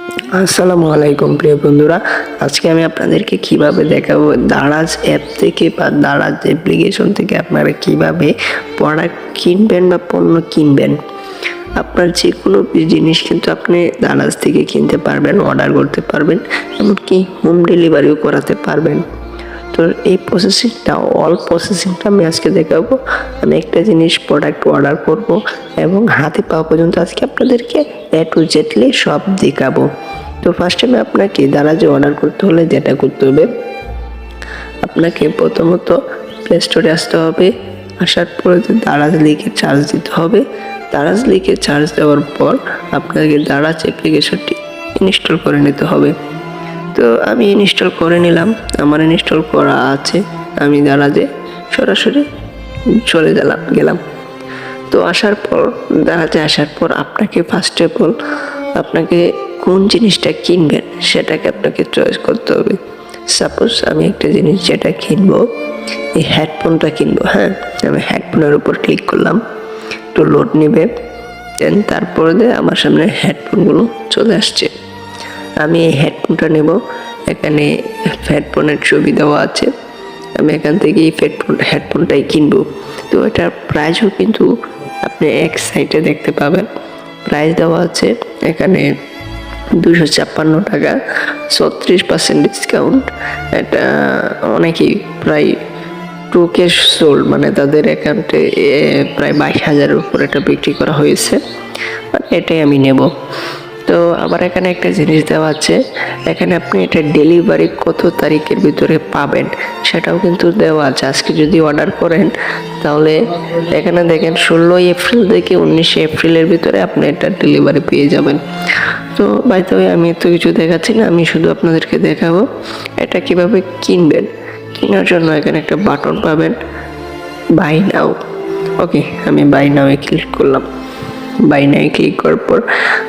আসসালামু আলাইকুম প্রিয় বন্ধুরা, আজকে আমি আপনাদেরকে কিভাবে দেখাবো দারাজ অ্যাপ থেকে বা দারাজ অ্যাপ্লিকেশন থেকে আপনারা কিভাবে প্রোডাক্ট কিনবেন বা পণ্য কিনবেন। আপনার যে কোনো জিনিস কিন্তু আপনি দারাজ থেকে কিনতে পারবেন, অর্ডার করতে পারবেন, এমনকি হোম ডেলিভারিও করাতে পারবেন। তো এই প্রসেসিংটা আমি আজকে দেখাবো। আমি একটা জিনিস প্রোডাক্ট অর্ডার করব এবং হাতে পাওয়া পর্যন্ত আজকে আপনাদেরকে এ টু জেডলি সব দেখাবো। তো ফার্স্ট টাইমে আপনাকে দারাজে অর্ডার করতে হলে যেটা করতে হবে, আপনাকে প্রথমত প্লে স্টোরে আসতে হবে। আসার পরে দারাজ লিখে চার্জ দিতে হবে। দারাজ লিখে চার্জ দেওয়ার পর আপনাকে দারাজ অ্যাপ্লিকেশনটি ইনস্টল করে নিতে হবে। তো আমি ইনস্টল করে নিলাম, আমার ইনস্টল করা আছে। আমি দারাজে সরাসরি চলে গেলাম। তো দারাজে আসার পর আপনাকে ফার্স্ট অফ অল আপনাকে কোন জিনিসটা কিনবেন সেটাকে আপনাকে চয়েস করতে হবে। সাপোজ আমি একটা জিনিস যেটা কিনবো, এই হেডফোনটা কিনবো। হ্যাঁ, আমি হেডফোনের উপর ক্লিক করলাম, একটু লোড নেবে, দেন তারপরে আমার সামনে হেডফোনগুলো চলে আসছে। আমি এই হেডফোনটা নেব, এখানে হেডফোনের ছবি দেওয়া আছে। আমি এখান থেকে এই হেডফোনটাই কিনবো। তো এটার প্রাইসও কিন্তু আপনি এক সাইডে দেখতে পাবেন, প্রাইস দেওয়া আছে এখানে 256 টাকা, 36% ডিসকাউন্ট। এটা অনেকেই প্রায় 2K সোল্ড, মানে তাদের অ্যাকাউন্টে প্রায় 22,000-এর উপর এটা বিক্রি করা হয়েছে। এটাই আমি নেব। তো আবার এখানে একটা জিনিস দেওয়া আছে, এখানে আপনি এটা ডেলিভারি কত তারিখের ভিতরে পাবেন সেটাও কিন্তু দেওয়া আছে। আজকে যদি অর্ডার করেন তাহলে এখানে দেখেন 16 এপ্রিল থেকে 19 এপ্রিলের ভিতরে আপনি এটা ডেলিভারি পেয়ে যাবেন। তো বাই দ্য ওয়ে আমি তো কিছু দেখাচ্ছি না, আমি শুধু আপনাদেরকে দেখাবো এটা কিভাবে কিনবেন। কেনার জন্য এখানে একটা বাটন পাবেন, বাই নাও। ওকে, আমি বাই নাও-এ ক্লিক করলাম। বাই নাও ক্লিক করার পর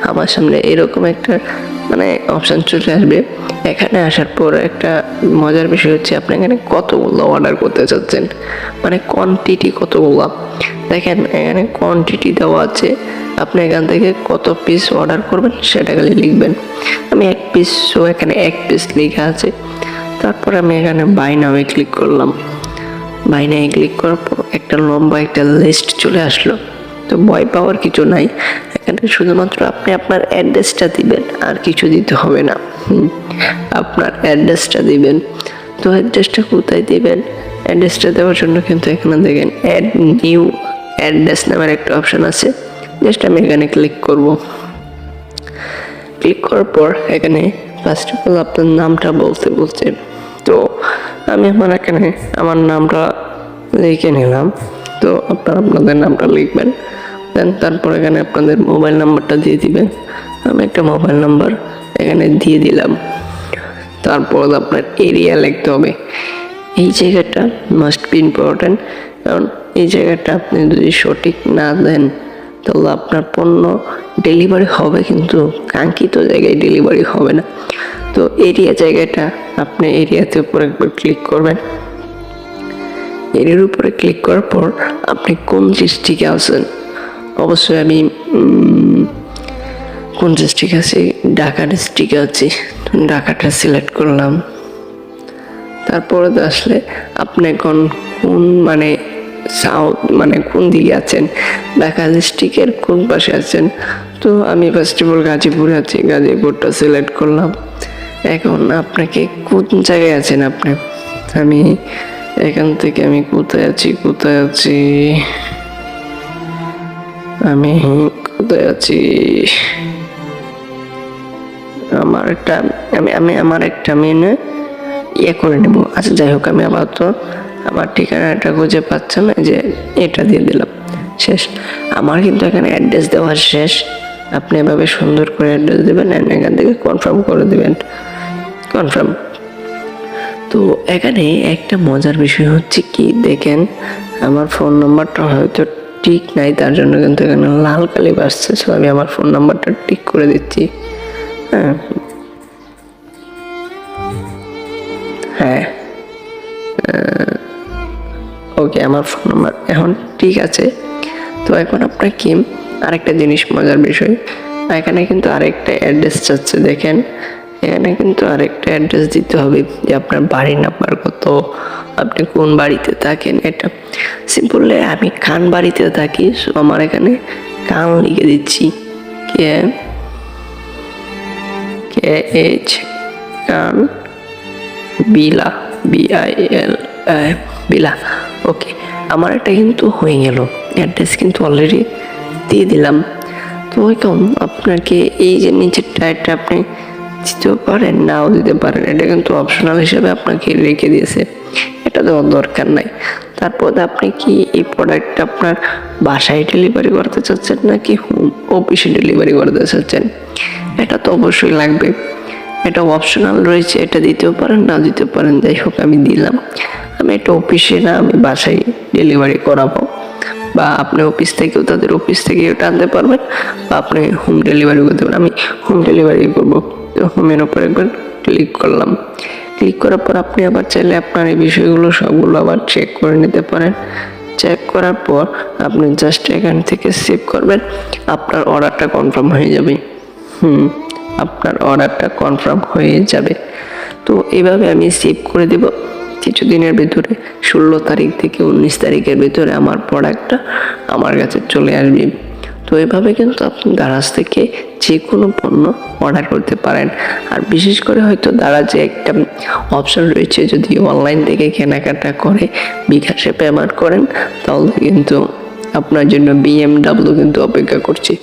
আমার সামনে এরকম একটা অপশান চলে আসবে। এখানে আসার পর একটা মজার বিষয় হচ্ছে, আপনি এখানে কতগুলো অর্ডার করতে চাচ্ছেন, কোয়ান্টিটি কতগুলো। দেখেন এখানে কোয়ান্টিটি দেওয়া আছে, আপনি এখান থেকে কত পিস অর্ডার করবেন সেটা খালি লিখবেন। আমি 1 পিস, সো এখানে 1 পিস লেখা আছে। তারপর আমি এখানে বাই নাও-এ ক্লিক করলাম। বাই নাও-এ ক্লিক করার পর একটা লম্বা একটা লিস্ট চলে আসলো। তো ভয় পাওয়ার কিছু নাই, এখানে শুধুমাত্র আপনি আপনার অ্যাড্রেসটা দিবেন, আর কিছু দিতে হবে না। আপনার অ্যাড্রেসটা দিবেন। তো অ্যাড্রেসটা কোথায় দিবেন, অ্যাড্রেসটা দেওয়ার জন্য কিন্তু এখানে দেখেন অ্যাড নিউ অ্যাড্রেস নামের একটা অপশান আছে। জাস্ট আমি এখানে ক্লিক করব। ক্লিক করার পর এখানে ফার্স্ট অফ অল আপনার নামটা বলছে। তো আমি এখানে আমার নামটা লিখে নিলাম। তো আপনারা আপনাদের নামটা লিখবেন, দেন তারপর এখানে আপনাদের মোবাইল নাম্বারটা দিয়ে দিবেন। আমি একটা মোবাইল নাম্বার এখানে দিয়ে দিলাম। তারপর আপনার এরিয়া লিখতে হবে। এই জায়গাটা মাস্ট বি ইম্পর্ট্যান্ট, কারণ এই জায়গাটা আপনি যদি সঠিক না দেন তাহলে আপনার পণ্য ডেলিভারি হবে কিন্তু কাঙ্ক্ষিত জায়গায় ডেলিভারি হবে না। তো এরিয়া জায়গাটা আপনি এরিয়াতে উপর একবার ক্লিক করবেন। এর উপরে ক্লিক করার পর আপনি কোন ডিস্ট্রিক্টে আছেন, অবশ্যই আমি কোন ডিস্ট্রিক্ট আছি, ঢাকা ডিস্ট্রিক্টে আছি, ঢাকাটা সিলেক্ট করলাম। তারপরে আসলে আপনি কোন সাউথ কোন দিকে আছেন, ঢাকা ডিস্ট্রিক্টের কোন পাশে আছেন। তো আমি ফার্স্ট অফ অল গাজীপুরে আছি, গাজীপুরটা সিলেক্ট করলাম। এখন আপনাকে কোন জায়গায় আছেন আপনি, আমি এখান থেকে আমি কোথায় আছি আমার একটা মেনে করে নেব। আচ্ছা যাই হোক, আমি আপাতত আমার ঠিকানাটা খুঁজে পাচ্ছি না, যে এটা দিয়ে দিলাম, শেষ। আমার কিন্তু এখানে অ্যাড্রেস দেওয়া শেষ। আপনি এভাবে সুন্দর করে অ্যাড্রেস দেবেন, এখান থেকে কনফার্ম করে দেবেন, কনফার্ম। তো এখানে একটা মজার বিষয় হচ্ছে কি, দেখেন আমার ফোন নাম্বারটা হয়তো ঠিক নাই, তার জন্য কিন্তু এখানে লাল কালি বাসছে। সো আমি আমার ফোন নাম্বারটা ঠিক করে দিচ্ছি। হ্যাঁ, ওকে, আমার ফোন নাম্বার এখন ঠিক আছে। তো এখন আপনার কি আরেকটা জিনিস মজার বিষয়, এখানে কিন্তু আরেকটা অ্যাড্রেস চাচ্ছে, দেখেন এখানে কিন্তু আরেকটা অ্যাড্রেস দিতে হবে যে আপনার বাড়ি নাম্বার কত, আপনি কোন বাড়িতে থাকেন। এটা সিম্পলি আমি খান বাড়িতে থাকি, সো আমার এখানে কান লিখে দিচ্ছি, কে কে এইচ কান বিলা, BIL বিলা। ওকে, আমার এটা কিন্তু হয়ে গেল, অ্যাড্রেস কিন্তু অলরেডি দিয়ে দিলাম। তো এখন আপনাকে এই যে নিচের টায়ারটা আপনি দিতেও পারেন, নাও দিতে পারেন, এটা কিন্তু অপশনাল হিসেবে আপনাকে রেখে দিয়েছে, এটা দেওয়ার দরকার নাই। তারপর আপনি কি এই প্রোডাক্টটা আপনার বাসায় ডেলিভারি করতে চাচ্ছেন নাকি অফিসে ডেলিভারি করতে চাচ্ছেন, এটা তো অবশ্যই লাগবে। এটা অপশনাল রয়েছে, এটা দিতেও পারেন না দিতে পারেন, যাই হোক আমি দিলাম। আমি এটা অফিসে না, আমি বাসায় ডেলিভারি করাবো, বা আপনি অফিস থেকেও তাদের অফিস থেকে এটা আনতে পারবেন, বা আপনি হোম ডেলিভারি করতে পারেন। আমি হোম ডেলিভারি করবো, হোমের ওপর একবার ক্লিক করলাম। ক্লিক করার পর আপনি আবার চাইলে আপনার এই বিষয়গুলো সবগুলো আবার চেক করে নিতে পারেন। চেক করার পর আপনি জাস্ট এখান থেকে সেভ করবেন, আপনার অর্ডারটা কনফার্ম হয়ে যাবে। আপনার অর্ডারটা কনফার্ম হয়ে যাবে। তো এইভাবে আমি সেভ করে দেব, কিছুদিনের ভিতরে 16 তারিখ থেকে 19 তারিখের ভিতরে আমার প্রোডাক্টটা আমার কাছে চলে আসবে। তো এভাবে কিন্তু আপনি দারাজ থেকে যে কোনো পণ্য অর্ডার করতে পারেন। আর বিশেষ করে হয়তো দারাজে একটা অপশন রয়েছে, যদি অনলাইন থেকে কেনাকাটা করে বিকাশে পেমেন্ট করেন, তাহলে কিন্তু আপনার জন্য BMW কিন্তু অপেক্ষা করছে।